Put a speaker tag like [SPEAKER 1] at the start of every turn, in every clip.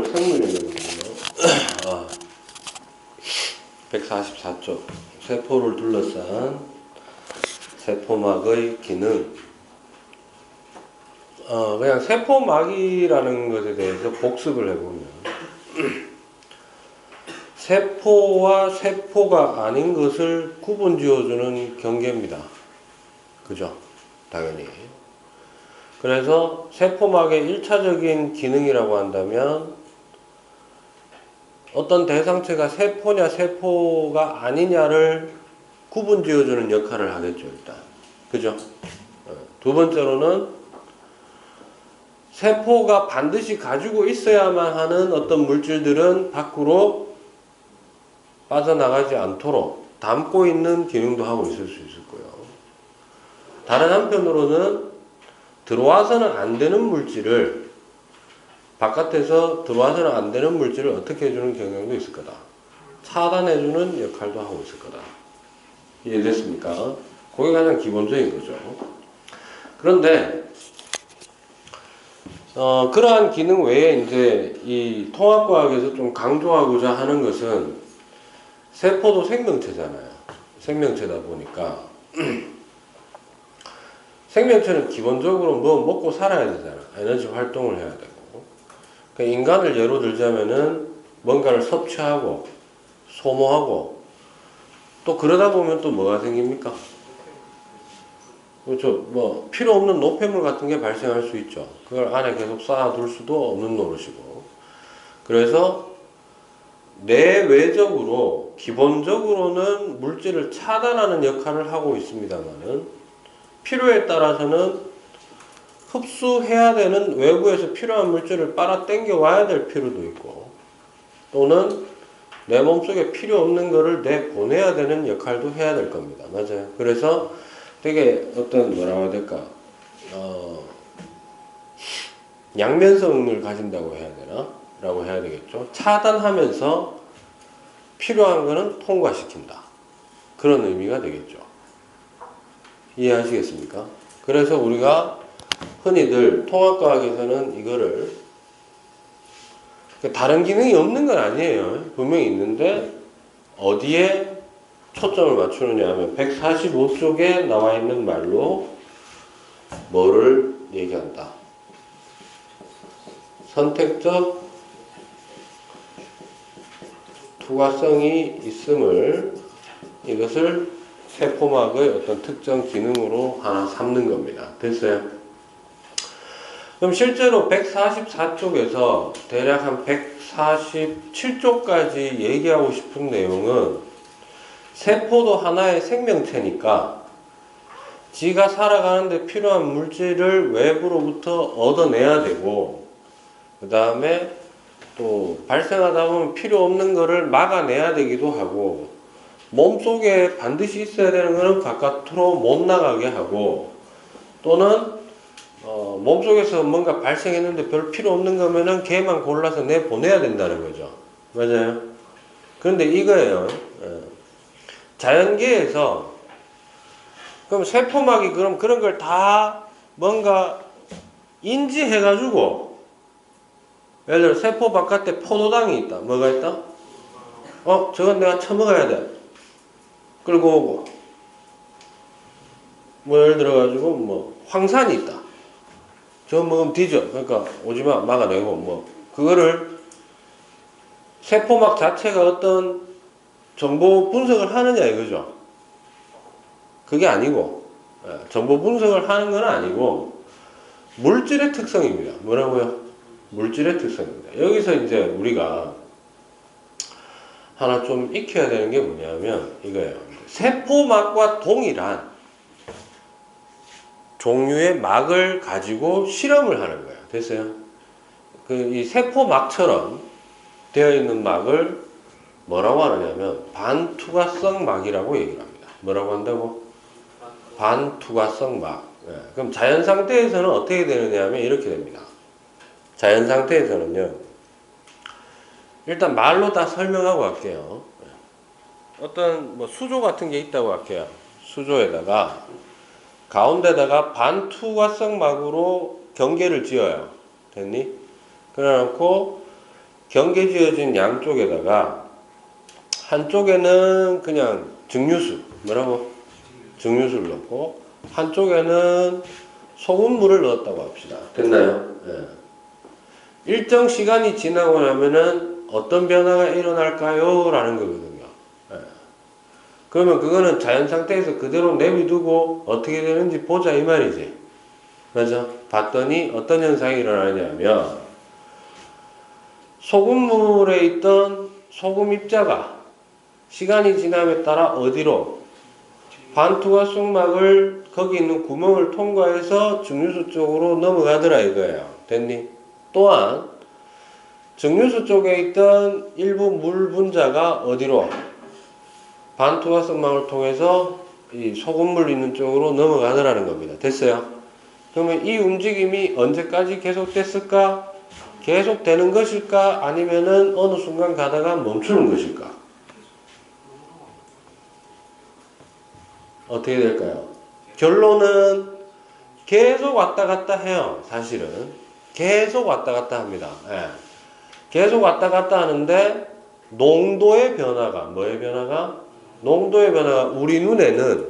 [SPEAKER 1] 오늘 생물이거든요. 144쪽 세포를 둘러싼 세포막의 기능. 그냥 세포막이라는 것에 대해서 복습을 해보면 세포와 세포가 아닌 것을 구분 지어주는 경계입니다. 그죠? 당연히. 그래서 세포막의 1차적인 기능이라고 한다면 어떤 대상체가 세포냐 세포가 아니냐를 구분 지어주는 역할을 하겠죠, 일단. 그죠? 두 번째로는 세포가 반드시 가지고 있어야만 하는 어떤 물질들은 밖으로 빠져나가지 않도록 담고 있는 기능도 하고 있을 수 있을 거예요. 다른 한편으로는 들어와서는 안 되는 물질을, 바깥에서 들어와서는 안 되는 물질을 어떻게 해주는 경향도 있을 거다. 차단해주는 역할도 하고 있을 거다. 이해됐습니까? 그게 가장 기본적인 거죠. 그런데 그러한 기능 외에 이제 이 통합과학에서 좀 강조하고자 하는 것은 세포도 생명체잖아요. 생명체다 보니까 생명체는 기본적으로 뭐 먹고 살아야 되잖아. 에너지 활동을 해야 되고. 그러니까 인간을 예로 들자면은 뭔가를 섭취하고 소모하고 또 그러다 보면 또 뭐가 생깁니까? 그렇죠. 뭐 필요 없는 노폐물 같은 게 발생할 수 있죠. 그걸 안에 계속 쌓아둘 수도 없는 노릇이고. 그래서 내외적으로 기본적으로는 물질을 차단하는 역할을 하고 있습니다만은 필요에 따라서는 흡수해야 되는 외부에서 필요한 물질을 빨아 당겨 와야 될 필요도 있고, 또는 내 몸속에 필요 없는 거를 내보내야 되는 역할도 해야 될 겁니다. 맞아요. 그래서 되게 어떤 뭐라고 해야 될까, 양면성을 가진다고 해야 되나? 라고 해야 되겠죠. 차단하면서 필요한 거는 통과시킨다. 그런 의미가 되겠죠. 이해하시겠습니까? 그래서 우리가 흔히들 통합과학에서는 이거를 다른 기능이 없는 건 아니에요. 분명히 있는데 어디에 초점을 맞추느냐 하면 145쪽에 나와 있는 말로 뭐를 얘기한다. 선택적 투과성이 있음을, 이것을 세포막의 어떤 특정 기능으로 하나 삼는 겁니다. 됐어요? 그럼 실제로 144쪽에서 대략 한 147쪽까지 얘기하고 싶은 내용은 세포도 하나의 생명체니까 지가 살아가는데 필요한 물질을 외부로부터 얻어내야 되고, 그 다음에 또 발생하다 보면 필요 없는 거를 막아내야 되기도 하고, 몸속에 반드시 있어야 되는 거는 바깥으로 못 나가게 하고, 또는 몸속에서 뭔가 발생했는데 별 필요 없는 거면은 걔만 골라서 내보내야 된다는 거죠. 맞아요? 그런데 이거예요. 자연계에서 그럼 세포막이 그럼 그런 걸 다 뭔가 인지해가지고, 예를 들어 세포 바깥에 포도당이 있다. 뭐가 있다? 저건 내가 처먹어야 돼. 끌고 오고. 뭐 예를 들어가지고 뭐 황산이 있다. 저거 먹으면 뒤져. 그러니까 오지마 막아내고, 뭐 그거를 세포막 자체가 어떤 정보 분석을 하느냐 이거죠. 그게 아니고, 정보 분석을 하는 건 아니고 물질의 특성입니다. 뭐라고요? 물질의 특성입니다. 여기서 이제 우리가 하나 좀 익혀야 되는 게 뭐냐면 이거예요. 세포막과 동일한 종류의 막을 가지고 실험을 하는 거예요. 됐어요? 이 세포막처럼 되어 있는 막을 뭐라고 하느냐면 반투과성 막이라고 얘기를 합니다. 뭐라고 한다고? 반투과성 막. 그럼 자연 상태에서는 어떻게 되느냐 하면 이렇게 됩니다. 자연 상태에서는요, 일단 말로 다 설명하고 갈게요. 어떤 뭐 수조 같은 게 있다고 할게요. 수조에다가 가운데다가 반투과성 막으로 경계를 지어요. 됐니? 그래놓고 경계 지어진 양쪽에다가 한쪽에는 그냥 증류수, 뭐라고? 증류수를 넣고 한쪽에는 소금물을 넣었다고 합시다. 됐나요? 예. 일정 시간이 지나고 나면은 어떤 변화가 일어날까요? 라는 거거든요. 예. 그러면 그거는 자연 상태에서 그대로 내비두고 어떻게 되는지 보자 이 말이지. 맞아? 봤더니 어떤 현상이 일어나냐면 소금물에 있던 소금 입자가 시간이 지남에 따라 어디로? 반투과 속막을 거기 있는 구멍을 통과해서 증류수 쪽으로 넘어가더라 이거예요. 됐니? 또한 증류수 쪽에 있던 일부 물 분자가 어디로? 반투과 속막을 통해서 이 소금물 있는 쪽으로 넘어가더라는 겁니다. 됐어요? 그러면 이 움직임이 언제까지 계속됐을까? 계속되는 것일까? 아니면은 어느 순간 가다가 멈추는 것일까? 어떻게 될까요? 결론은 계속 왔다 갔다 해요. 사실은 계속 왔다 갔다 합니다. 예. 계속 왔다 갔다 하는데 농도의 변화가 뭐의 변화가? 농도의 변화가 우리 눈에는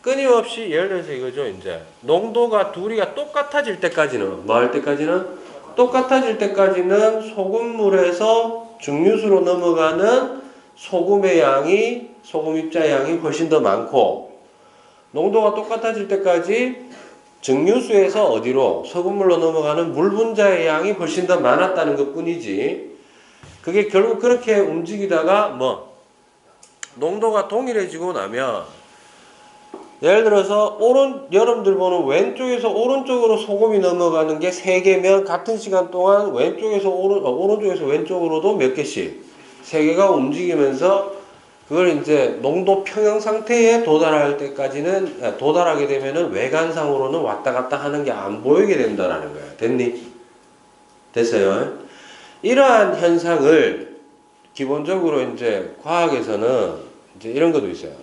[SPEAKER 1] 끊임없이 예를 들어서 이거죠. 이제 농도가 둘이가 똑같아질 때까지는 뭐 할 때까지는 똑같아질 때까지는 소금물에서 증류수로 넘어가는 소금의 양이 소금 입자 양이 훨씬 더 많고 농도가 똑같아질 때까지 증류수에서 어디로 소금물로 넘어가는 물 분자의 양이 훨씬 더 많았다는 것뿐이지 그게 결국 그렇게 움직이다가 뭐 농도가 동일해지고 나면 예를 들어서 여러분들 보는 왼쪽에서 오른쪽으로 소금이 넘어가는 게 3개면 같은 시간 동안 왼쪽에서 오른쪽에서 왼쪽으로도 몇 개씩 3개가 움직이면서 그걸 이제 농도 평형 상태에 도달할 때까지는 도달하게 되면은 외관상으로는 왔다 갔다 하는 게 안 보이게 된다라는 거야. 됐니? 됐어요? 이러한 현상을 기본적으로 이제 과학에서는 이제 이런 것도 있어요.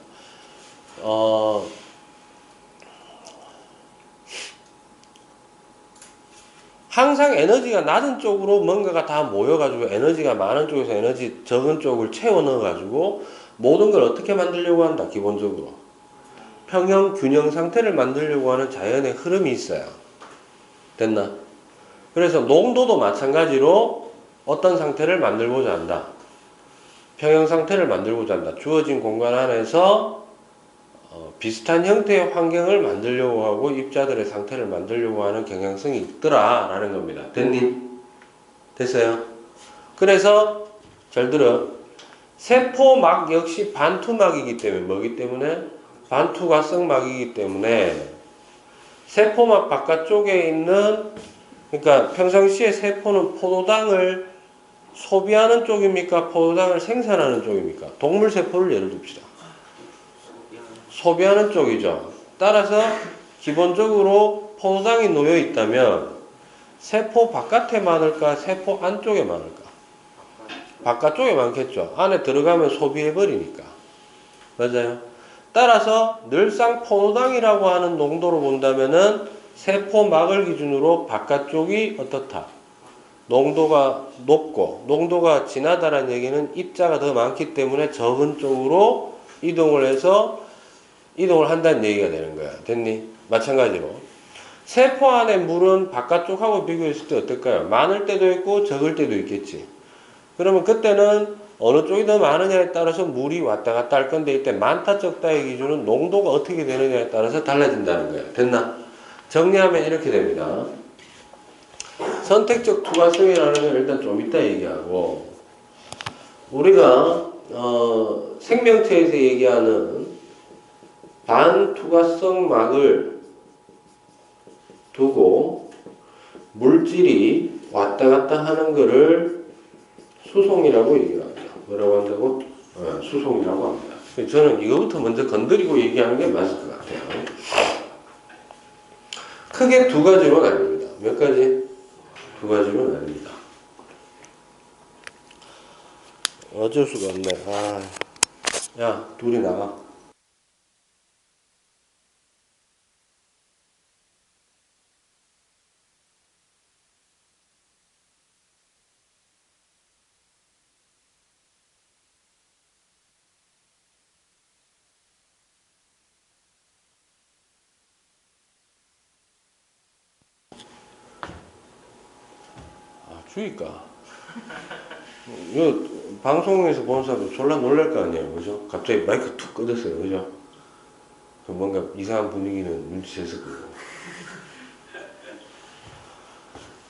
[SPEAKER 1] 항상 에너지가 낮은 쪽으로 뭔가가 다 모여가지고 에너지가 많은 쪽에서 에너지 적은 쪽을 채워 넣어가지고 모든 걸 어떻게 만들려고 한다, 기본적으로. 평형, 균형 상태를 만들려고 하는 자연의 흐름이 있어요. 됐나? 그래서 농도도 마찬가지로 어떤 상태를 만들고자 한다. 평형 상태를 만들고자 한다. 주어진 공간 안에서 비슷한 형태의 환경을 만들려고 하고 입자들의 상태를 만들려고 하는 경향성이 있더라라는 겁니다. 됐니? 됐어요? 그래서 잘 들어. 세포막 역시 반투막이기 때문에 뭐기 때문에? 반투과성막이기 때문에 세포막 바깥쪽에 있는 그러니까 평상시에 세포는 포도당을 소비하는 쪽입니까? 포도당을 생산하는 쪽입니까? 동물 세포를 예를 듭시다. 소비하는 쪽이죠. 따라서 기본적으로 포도당이 놓여 있다면 세포 바깥에 많을까? 세포 안쪽에 많을까? 바깥쪽에 많겠죠. 안에 들어가면 소비해버리니까. 맞아요. 따라서 늘상 포도당이라고 하는 농도로 본다면은 세포막을 기준으로 바깥쪽이 어떻다? 농도가 높고 농도가 진하다는 얘기는 입자가 더 많기 때문에 적은 쪽으로 이동을 한다는 얘기가 되는 거야. 됐니? 마찬가지로 세포 안에 물은 바깥쪽하고 비교했을 때 어떨까요? 많을 때도 있고 적을 때도 있겠지. 그러면 그때는 어느 쪽이 더 많으냐에 따라서 물이 왔다 갔다 할 건데 이때 많다 적다의 기준은 농도가 어떻게 되느냐에 따라서 달라진다는 거야. 됐나? 정리하면 이렇게 됩니다. 선택적 투과성이라는 건 일단 좀 이따 얘기하고 우리가 생명체에서 얘기하는 반투과성 막을 두고 물질이 왔다 갔다 하는 거를 수송이라고 얘기를 하죠. 뭐라고 한다고? 수송이라고 합니다. 저는 이거부터 먼저 건드리고 얘기하는 게 맞을 것 같아요. 크게 두 가지로 나뉩니다. 몇 가지? 두 가지로 나뉩니다. 어쩔 수가 없네. 야, 둘이 나가. 그러니까 이거 방송에서 본 사람도 졸라 놀랄 거 아니에요, 그죠? 갑자기 마이크 툭 꺼졌어요, 그죠? 뭔가 이상한 분위기는 눈치챘을 거고.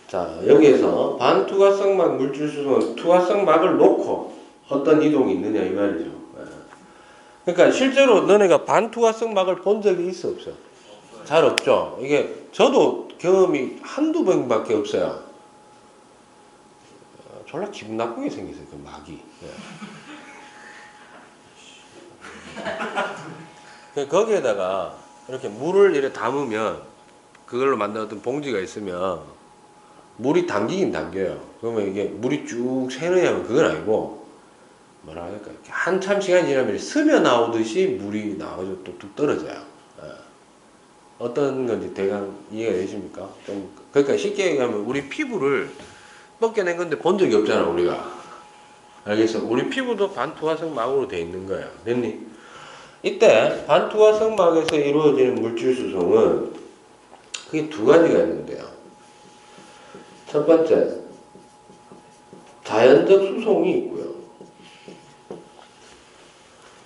[SPEAKER 1] 자, 여기에서 반투과성막 물질 수송은 투과성막을 놓고 어떤 이동이 있느냐 이 말이죠. 그러니까 실제로 너네가 반투과성막을 본 적이 있어 없어? 잘 없죠. 이게 저도 경험이 한두 번밖에 없어요. 졸라 기분 나쁘게 생겼어요, 그 막이. 거기에다가 이렇게 물을 이렇게 담으면 그걸로 만든 어떤 봉지가 있으면 물이 당기긴 당겨요. 그러면 이게 물이 쭉 새느냐면 그건 아니고 뭐라 할까, 이렇게 한참 시간이 지나면 스며 나오듯이 물이 나와서 뚝뚝 떨어져요. 어떤 건지 대강 이해가 되십니까? 좀 그러니까 쉽게 얘기하면 우리 피부를 벗겨낸 건데 본 적이 없잖아 우리가. 알겠어? 우리 피부도 반투과성막으로 돼 있는 거야. 됐니? 이때 반투과성막에서 이루어지는 물질 수송은 그게 두 가지가 있는데요. 첫 번째, 자연적 수송이 있고요.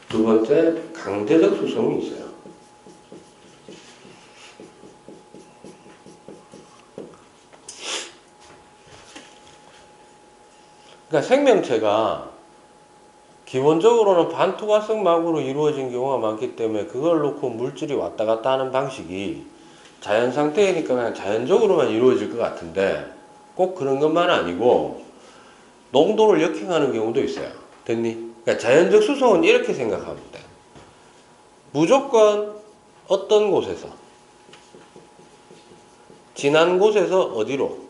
[SPEAKER 1] 두 번째, 강제적 수송이 있어요. 그러니까 생명체가 기본적으로는 반투과성막으로 이루어진 경우가 많기 때문에 그걸 놓고 물질이 왔다 갔다 하는 방식이 자연 상태이니까 그냥 자연적으로만 이루어질 것 같은데 꼭 그런 것만 아니고 농도를 역행하는 경우도 있어요. 됐니? 그러니까 자연적 수송은 이렇게 생각하면 돼. 무조건 어떤 곳에서 진한 곳에서 어디로?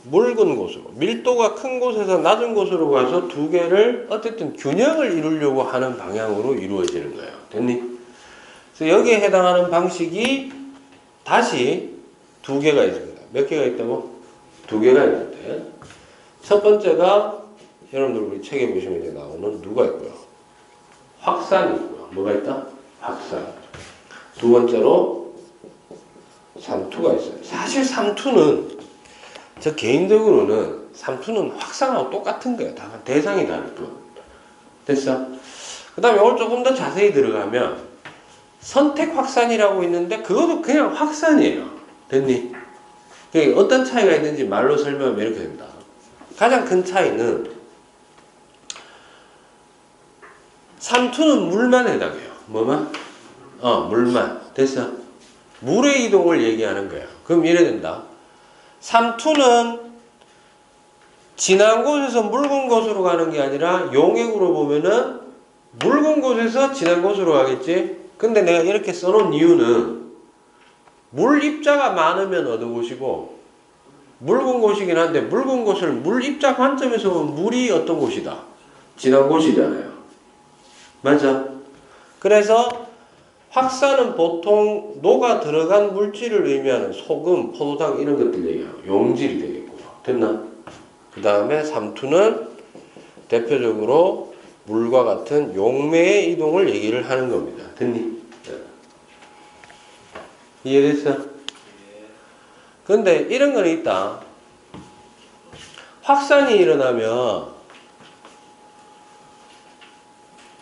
[SPEAKER 1] 묽은 곳으로, 밀도가 큰 곳에서 낮은 곳으로 가서 두 개를 어쨌든 균형을 이루려고 하는 방향으로 이루어지는 거예요. 됐니? 그래서 여기에 해당하는 방식이 다시 두 개가 있습니다. 몇 개가 있다고? 두 개가 있는데 첫 번째가 여러분들 우리 책에 보시면 이제 나오는 누가 있고요. 확산이 있고요. 뭐가 있다? 확산. 두 번째로 삼투가 있어요. 사실 삼투는 저 개인적으로는 삼투는 확산하고 똑같은 거예요. 다 대상이 다를 뿐. 됐어? 그 다음에 오늘 조금 더 자세히 들어가면 선택 확산이라고 있는데 그것도 그냥 확산이에요. 됐니? 어떤 차이가 있는지 말로 설명하면 이렇게 됩니다. 가장 큰 차이는 삼투는 물만 해당해요. 뭐만? 물만. 됐어? 물의 이동을 얘기하는 거예요. 그럼 이래 된다. 삼투는 진한 곳에서 묽은 곳으로 가는 게 아니라 용액으로 보면은 묽은 곳에서 진한 곳으로 가겠지? 근데 내가 이렇게 써놓은 이유는 물 입자가 많으면 어느 곳이고 묽은 곳이긴 한데 묽은 곳을 물 입자 관점에서 보면 물이 어떤 곳이다? 진한 곳이잖아요. 맞아? 그래서 확산은 보통 녹아 들어간 물질을 의미하는 소금, 포도당 이런 것들 얘기하고 용질이 되겠고요. 됐나? 그 다음에 삼투는 대표적으로 물과 같은 용매의 이동을 얘기를 하는 겁니다. 됐니? 이해됐어? 근데 이런 거는 있다. 확산이 일어나면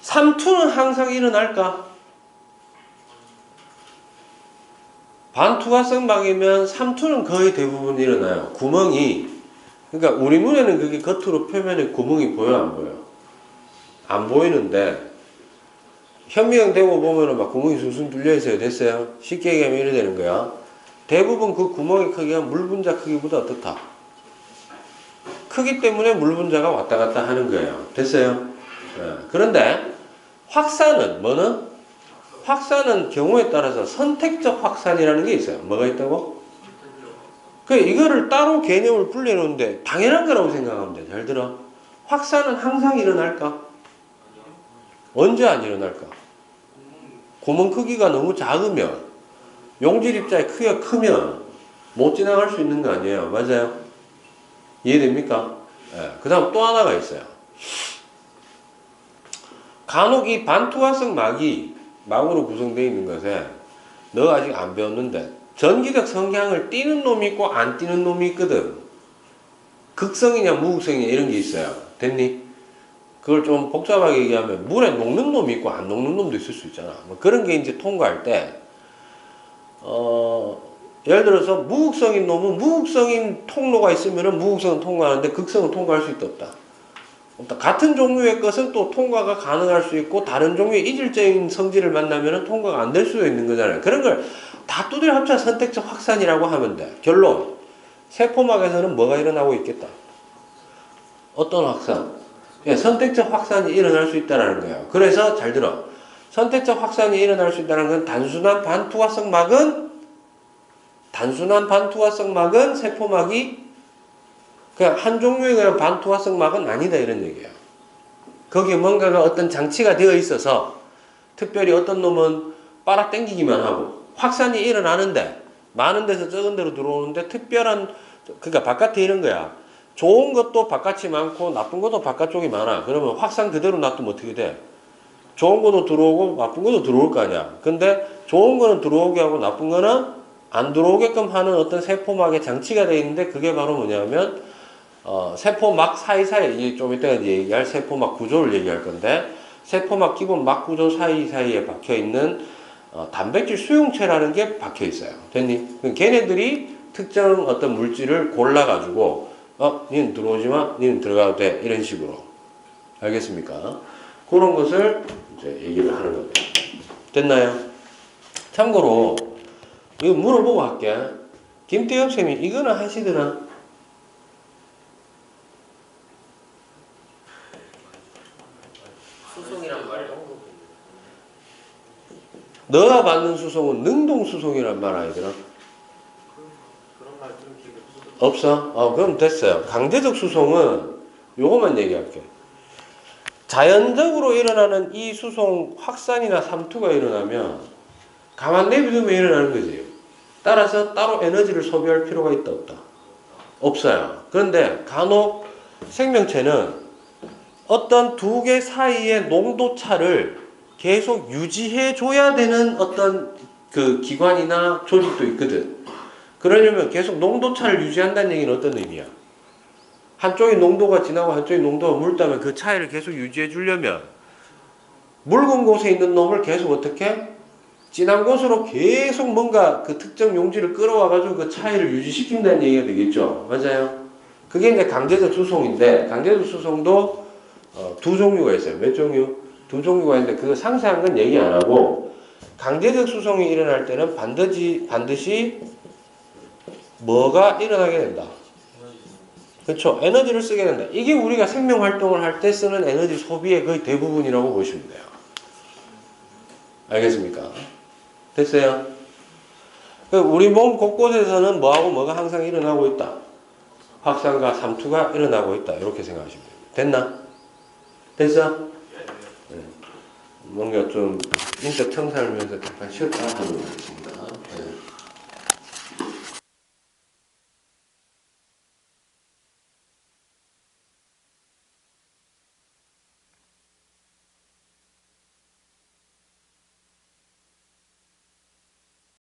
[SPEAKER 1] 삼투는 항상 일어날까? 반투과성막이면 삼투는 거의 대부분 일어나요. 구멍이, 그러니까 우리 눈에는 그게 겉으로 표면에 구멍이 보여 안 보여? 안 보이는데 현미경 대고 보면은 막 구멍이 숭숭 뚫려 있어요. 됐어요? 쉽게 얘기하면 이래 되는 거야. 대부분 그 구멍의 크기가 물 분자 크기보다 어떻다? 크기 때문에 물 분자가 왔다 갔다 하는 거예요. 됐어요? 그런데 확산은 뭐는? 확산은 경우에 따라서 선택적 확산이라는 게 있어요. 뭐가 있다고? 이거를 따로 개념을 분리해놓는데 당연한 거라고 생각하면 돼. 잘 들어. 확산은 항상 일어날까? 언제 안 일어날까? 구멍 크기가 너무 작으면, 용질 입자의 크기가 크면 못 지나갈 수 있는 거 아니에요. 맞아요? 이해됩니까? 그 다음 또 하나가 있어요. 간혹 이 반투과성 막으로 구성되어 있는 것에 너 아직 안 배웠는데 전기적 성향을 띠는 놈이 있고 안 띠는 놈이 있거든. 극성이냐 무극성이냐 이런 게 있어요. 됐니? 그걸 좀 복잡하게 얘기하면 물에 녹는 놈이 있고 안 녹는 놈도 있을 수 있잖아. 뭐 그런 게 이제 통과할 때 예를 들어서 무극성인 놈은 무극성인 통로가 있으면은 무극성은 통과하는데 극성은 통과할 수 있다 없다. 없다. 같은 종류의 것은 또 통과가 가능할 수 있고 다른 종류의 이질적인 성질을 만나면은 통과가 안 될 수도 있는 거잖아요. 그런 걸 다 두드려 합쳐 선택적 확산이라고 하면 돼. 결론. 세포막에서는 뭐가 일어나고 있겠다. 어떤 확산? 예, 선택적 확산이 일어날 수 있다는 거예요. 그래서 잘 들어. 선택적 확산이 일어날 수 있다는 건 단순한 반투과성 막은 세포막이 그냥 한 종류의 그냥 반투과성 막은 아니다 이런 얘기예요. 거기에 뭔가가 어떤 장치가 되어 있어서 특별히 어떤 놈은 빨아당기기만 하고 확산이 일어나는데 많은 데서 적은 데로 들어오는데 특별한 그러니까 바깥에 이런 거야. 좋은 것도 바깥이 많고 나쁜 것도 바깥쪽이 많아. 그러면 확산 그대로 놔두면 어떻게 돼? 좋은 것도 들어오고 나쁜 것도 들어올 거 아니야. 근데 좋은 거는 들어오게 하고 나쁜 거는 안 들어오게끔 하는 어떤 세포막의 장치가 되어 있는데 그게 바로 뭐냐면 세포막 사이사이 좀 이따 이제 얘기할 세포막 구조를 얘기할 건데 세포막 기본 막 구조 사이사이에 박혀 있는 단백질 수용체라는 게 박혀 있어요. 됐니? 걔네들이 특정 어떤 물질을 골라가지고 니는 들어오지 마, 니는 들어가도 돼 이런 식으로 알겠습니까? 그런 것을 이제 얘기를 하는 거예요. 됐나요? 참고로 이거 물어보고 할게. 김태엽 쌤이 이거는 하시더라. 수송이란 말이야. 너가 받는 수송은 능동수송이란 말 아니더라?
[SPEAKER 2] 그런 말 들은 기회가
[SPEAKER 1] 없어? 그럼 됐어요. 강제적 수송은 요것만 얘기할게. 자연적으로 일어나는 이 수송 확산이나 삼투가 일어나면 가만 내비두면 일어나는 거지. 따라서 따로 에너지를 소비할 필요가 있다 없다? 없어요. 그런데 간혹 생명체는 어떤 두 개 사이의 농도차를 계속 유지해 줘야 되는 어떤 그 기관이나 조직도 있거든. 그러려면 계속 농도차를 유지한다는 얘기는 어떤 의미야? 한쪽이 농도가 진하고 한쪽이 농도가 묽다면 그 차이를 계속 유지해 주려면 묽은 곳에 있는 놈을 계속 어떻게? 진한 곳으로 계속 뭔가 그 특정 용질을 끌어와가지고 그 차이를 유지시킨다는 얘기가 되겠죠. 맞아요? 그게 이제 강제적 수송인데 강제적 수송도 두 종류가 있어요. 몇 종류? 두 종류가 있는데 그거 상세한 건 얘기 안 하고 강제적 수송이 일어날 때는 반드시 뭐가 일어나게 된다. 그렇죠. 에너지를 쓰게 된다. 이게 우리가 생명 활동을 할 때 쓰는 에너지 소비의 거의 대부분이라고 보시면 돼요. 알겠습니까? 됐어요? 우리 몸 곳곳에서는 뭐하고 뭐가 항상 일어나고 있다. 확산과 삼투가 일어나고 있다. 이렇게 생각하시면 됩니다. 됐나? 됐어? 네. 뭔가 좀 인적 청산을 위해서 잠깐 쉬었다 하도록 하겠습니다.